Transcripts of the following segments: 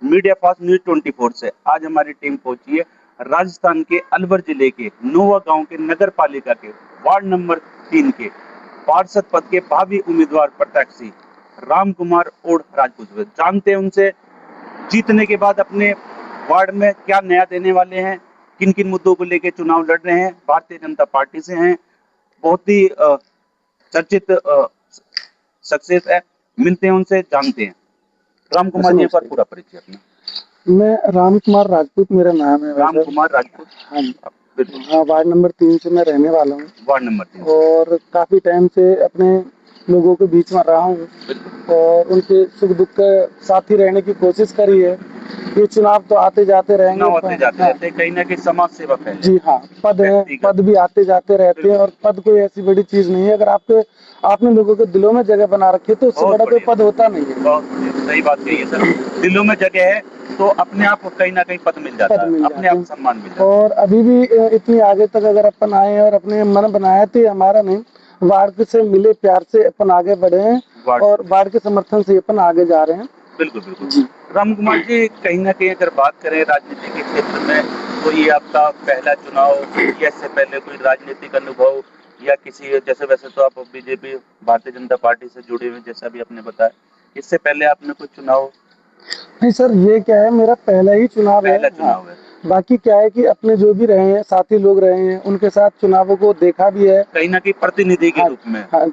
Media fast news 24 से आज हमारी टीम पहुंची है राजस्थान के अलवर जिले के नोवा गांव के नगर पालिका के वार्ड नंबर 3 के पार्षद पद के भावी उम्मीदवार प्रत्याशी राम कुमार और राजपूत। जानते हैं उनसे जीतने के बाद अपने वार्ड में क्या नया देने वाले हैं, किन किन मुद्दों को लेकर चुनाव लड़ रहे हैं। भारतीय जनता पार्टी से हैं, बहुत ही चर्चित शख्सियत है। मिलते हैं उनसे, जानते हैं। राम कुमार जी पर पूरा परिचय अपना। मैं राम कुमार राजपूत मेरा नाम है। राम कुमार राजपूत। हाँ, हाँ, वार्ड नंबर 3 से मैं रहने वाला हूँ। वार्ड नंबर 3 और काफी टाइम से अपने लोगों के बीच में रहा हूँ और उनके सुख दुख के साथ ही रहने की कोशिश करी है। ये चुनाव तो आते जाते रहेंगे, आते जाते रहते, कहीं ना कहीं समाज सेवक है। जी हाँ, पद है, पद भी आते जाते रहते हैं और पद कोई ऐसी बड़ी चीज नहीं है। अगर आपने लोगों के दिलों में जगह बना रखी है तो उससे बड़ा कोई पद होता नहीं है। बहुत सही बात कही है सर। दिलों में जगह है तो अपने आप कहीं ना कहीं पद मिल जाता है, अपने आप सम्मान मिल जाता है। और अभी भी इतनी आगे तक अगर अपन आए और अपने मन बनाया तो हमारा नहीं, वार्ड से मिले प्यार से अपन आगे बढ़े हैं और वार्ड के समर्थन से अपन आगे जा रहे हैं। बिल्कुल बिल्कुल जी। राम कुमार जी, कहीं ना कहीं अगर बात करें राजनीति के क्षेत्र में, तो ये आपका पहला चुनाव या इससे पहले कोई राजनीतिक अनुभव या किसी, जैसे वैसे तो आप बीजेपी भारतीय जनता पार्टी से जुड़े हुए जैसा भी आपने बताया, इससे पहले आपने कुछ चुनाव? नहीं सर, ये क्या है, मेरा पहला ही चुनाव है। हाँ। बाकी क्या है कि अपने जो भी रहे हैं साथी लोग रहे हैं उनके साथ चुनावों को देखा भी है, कहीं ना कहीं प्रतिनिधि के रूप में। हाँ,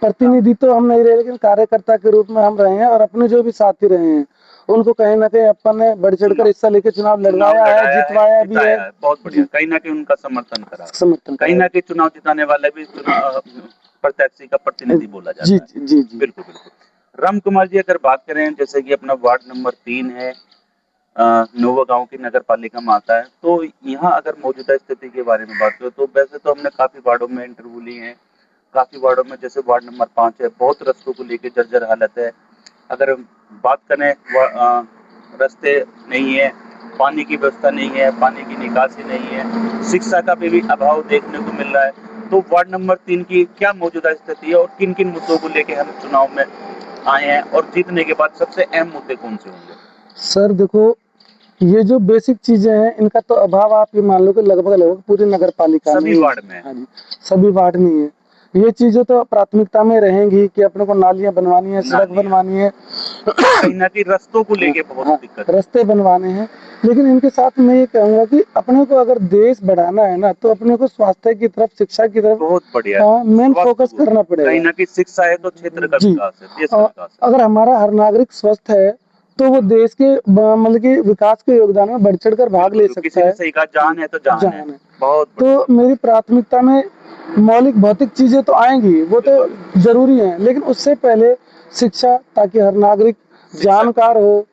प्रतिनिधि तो हम नहीं रहे लेकिन कार्यकर्ता के रूप में हम रहे हैं और अपने जो भी साथी रहे हैं उनको कहीं ना कहीं अपन ने बढ़ चढ़ कर हिस्सा लेके चुनाव लड़वाया है, जितवाया भी है। बहुत बढ़िया, कहीं ना कहीं उनका समर्थन करा, कहीं ना कहीं चुनाव जिताने वाले भी प्रत्याशी का प्रतिनिधि बोला जाता है। जी जी जी, बिल्कुल बिल्कुल। राम कुमार जी, अगर बात करें जैसे कि अपना वार्ड नंबर 3 है, नोवा गांव की नगर पालिका में आता है, तो यहाँ अगर मौजूदा स्थिति के बारे में बात करें तो वैसे तो हमने काफी वार्डों में इंटरव्यू ली है, काफी वार्डों में, जैसे वार्ड नंबर 5 है, बहुत रास्तों को लेकर जर्जर हालत है। अगर बात करें रास्ते नहीं है, पानी की व्यवस्था नहीं है, पानी की निकासी नहीं है, शिक्षा का भी अभाव देखने को मिल रहा है। तो वार्ड नंबर 3 की क्या मौजूदा स्थिति है और किन किन मुद्दों को लेकर हम चुनाव में आए हैं और जीतने के बाद सबसे अहम मुद्दे कौन से होंगे? सर देखो, ये जो बेसिक चीजें हैं इनका तो अभाव आप ये मान लो कि लगभग पूरी नगर पालिका सभी वार्ड में। हाँ जी, सभी वार्ड में है। ये चीजें तो प्राथमिकता में रहेंगी कि अपने को नालियां बनवानी है, सड़क बनवानी है, कहीं ना कहीं रास्तों को लेके बहुत दिक्कत, रास्ते बनवाने हैं। लेकिन इनके साथ मैं ये कहूंगा कि अपने को अगर देश बढ़ाना है ना तो अपने को स्वास्थ्य की तरफ, शिक्षा की तरफ बहुत बढ़िया मेन फोकस करना पड़ेगा। कहीं ना कहीं शिक्षा है तो क्षेत्र का विकास है, देश का विकास है। अगर हमारा हर नागरिक स्वस्थ है तो वो देश के मतलब कि विकास के योगदान में बढ़ चढ़ कर भाग ले सकता है। सही कहा, जान है तो जान है। बहुत तो मेरी प्राथमिकता में मौलिक भौतिक चीजें तो आएंगी, वो तो जरूरी है, लेकिन उससे पहले शिक्षा, ताकि हर नागरिक जानकार हो,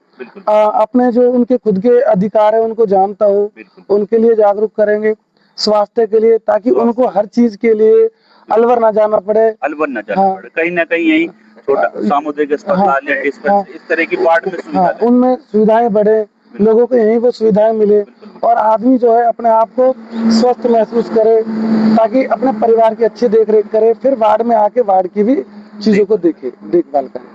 अपने जो उनके खुद के अधिकार है उनको जानता हो, उनके लिए जागरूक करेंगे। स्वास्थ्य के लिए, ताकि उनको हर चीज के लिए अलवर ना जाना पड़े, पड़े, कहीं ना कहीं यही छोटा सामुदायिक अस्पताल या इस तरह की वार्ड में उनमें सुविधाएं बढ़े, लोगों को यहीं पर सुविधाएं मिले और आदमी जो है अपने आप को स्वस्थ महसूस करे, ताकि अपने परिवार की अच्छी देखरेख करे, फिर वार्ड में आके वार्ड की भी चीजों को देखभाल करे।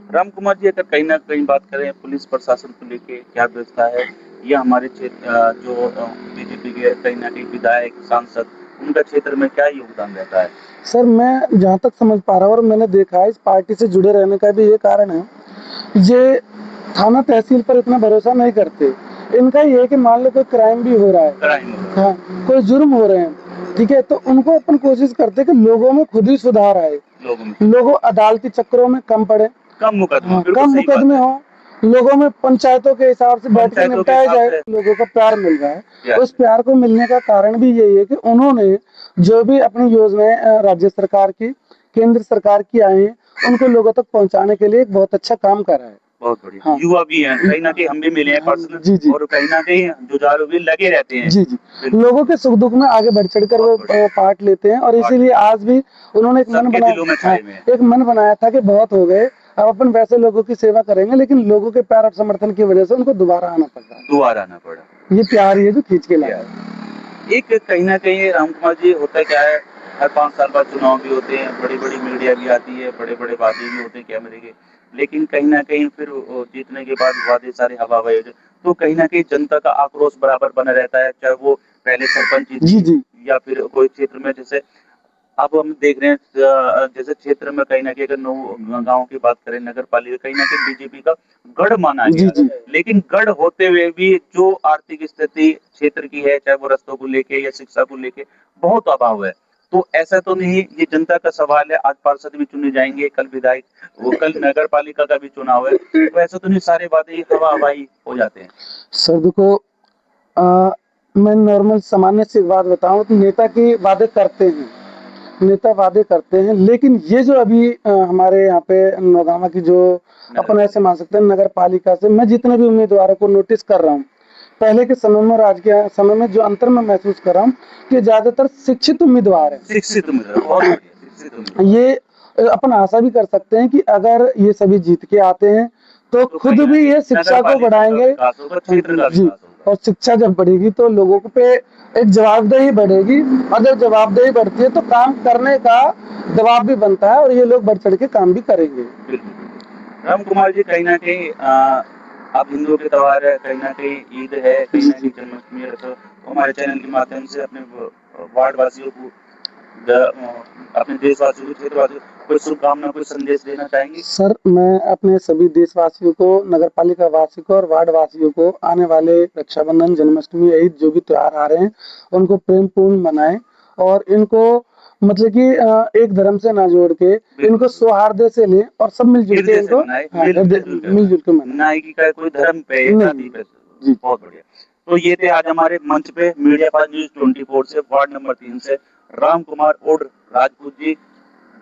राम कुमार जी, अगर कहीं ना कहीं बात करें पुलिस प्रशासन को लेके क्या व्यवस्था है, या हमारे क्षेत्र जो बीजेपी के कहीं ना कहीं विधायक, सांसद, उनका क्षेत्र में क्या योगदान रहता है? सर मैं जहाँ तक समझ पा रहा हूँ और मैंने देखा है, इस पार्टी से जुड़े रहने का भी ये कारण है, ये थाना तहसील पर इतना भरोसा नहीं करते। इनका ये है कि मान लो कोई क्राइम भी हो रहा है, हाँ, कोई जुर्म हो रहे हैं, ठीक है, तो उनको अपन कोशिश करते कि लोगों में खुद ही सुधार आए, लोगों अदालती चक्रों में कम पड़े, कम मुकदमे हो, लोगों में पंचायतों के हिसाब से बैठ कर निपटाया जाए, लोगों का प्यार मिल रहा है। उस प्यार को मिलने का कारण भी यही है कि उन्होंने जो भी अपनी योजनाएं राज्य सरकार की, केंद्र सरकार की आई है, उनको लोगों तक पहुंचाने के लिए एक बहुत अच्छा काम कर रहा है। बहुत बढ़िया। हाँ। युवा भी हैं, कहीं ना कहीं हम भी मिले हैं पर्सनल, जी जी, और कहीं ना कहीं जुझारू भी लगे रहते हैं, जी जी, लोगों के सुख दुख में आगे बढ़ चढ़ कर वो पार्ट लेते हैं और इसीलिए आज भी उन्होंने एक मन बनाया था कि बहुत हो गए, अब अपन वैसे लोगों की सेवा करेंगे, लेकिन लोगों के प्यार और समर्थन की वजह से उनको दोबारा आना पड़ा। ये प्यार ही है जो खींच के लाया। एक कहीं ना कहीं राम कुमार जी, होता क्या है, हर 5 साल बाद चुनाव भी होते हैं, बड़ी बड़ी मीडिया भी आती है, बड़े बड़े बातें भी होते हैं कैमरे के, लेकिन कहीं ना कहीं फिर जीतने के बाद वादे सारे हवा हवाई हो जाए, तो कहीं ना कहीं जनता का आक्रोश बराबर बना रहता है, चाहे वो पहले सरपंच जी या फिर कोई क्षेत्र में, जैसे अब हम देख रहे हैं जैसे क्षेत्र में कहीं ना कहीं अगर गाँव की बात करें, नगर पालिका कहीं ना कहीं बीजेपी का गढ़ माना गया, लेकिन गढ़ होते हुए भी जो आर्थिक स्थिति क्षेत्र की है, चाहे वो रस्तों को लेके या शिक्षा को लेके बहुत अभाव है। तो ऐसा तो नहीं, ये जनता का सवाल है, आज पार्षद भी चुने जाएंगे, कल विधायक, वो कल नगर पालिका का भी चुनाव है, तो ऐसा तो नहीं सारे वादे हवा हवाई हो जाते हैं। सर देखो, मैं नॉर्मल सामान्य सी बात बताऊं तो नेता के वादे करते हैं, नेता वादे करते हैं, लेकिन ये जो अभी हमारे यहाँ पे नौगामा की जो अपन ऐसे मान सकते हैं नगर पालिका से मैं जितने भी उम्मीदवारों को नोटिस कर रहा हूँ, पहले के समय में और आज के समय में जो अंतर मैं महसूस कर रहा हूँ कि ज्यादातर शिक्षित उम्मीदवार है। शिक्षित उम्मीदवार, ये अपन आशा भी कर सकते हैं कि अगर ये सभी जीत के आते हैं तो खुद भी ये शिक्षा को बढ़ाएंगे जी, और शिक्षा जब बढ़ेगी तो लोगों पे एक जवाबदेही बढ़ेगी, और जब जवाबदेही बढ़ती है तो काम करने का दबाव भी बनता है और ये लोग बढ़ चढ़ के काम भी करेंगे। राम कुमार जी, कहीं ना कहीं आप हिंदुओं के त्योहार है, कहीं ना कहीं ईद है, कहीं ना कहीं जन्माष्टमी है, तो हमारे चैनल के माध्यम से अपने वार्ड वासियों को, अपने देशवासियों को, क्षेत्रवासियों को कोई शुभकामना, कोई संदेश देना चाहेंगे? सर मैं अपने सभी देशवासियों को, नगर पालिका वासियों को और वार्ड वासियों को आने वाले रक्षाबंधन, जन्माष्टमी, ईद जो भी त्योहार आ रहे हैं उनको प्रेम पूर्ण मनाएं, और इनको मतलब कि एक धर्म से ना जोड़ के इनको सौहार्द से लें और सब मिलजुल के इनको मिलजुल के मनाएं, कोई धर्म पे जाति पे। जी, बहुत बढ़िया। तो ये थे आज हमारे मंच पे मीडिया पास न्यूज 24 से वार्ड नंबर 3 से राम कुमार उर्फ राजपूत जी,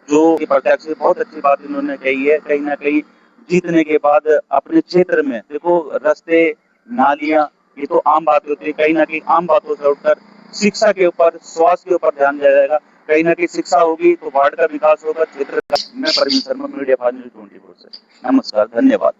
जो प्रत्यक्ष से बहुत अच्छी बात इन्होंने कही है। कहीं ना कहीं जीतने के बाद अपने क्षेत्र में देखो, रास्ते, नालियां, ये तो आम बात होती है, कहीं ना कहीं आम बातों से उठकर शिक्षा के ऊपर, स्वास्थ्य के ऊपर ध्यान दिया जाएगा। कहीं ना कहीं शिक्षा होगी तो वार्ड का विकास होगा, क्षेत्र का। मैं परवीन शर्मा, मीडिया पास न्यूज 24 से। नमस्कार, धन्यवाद।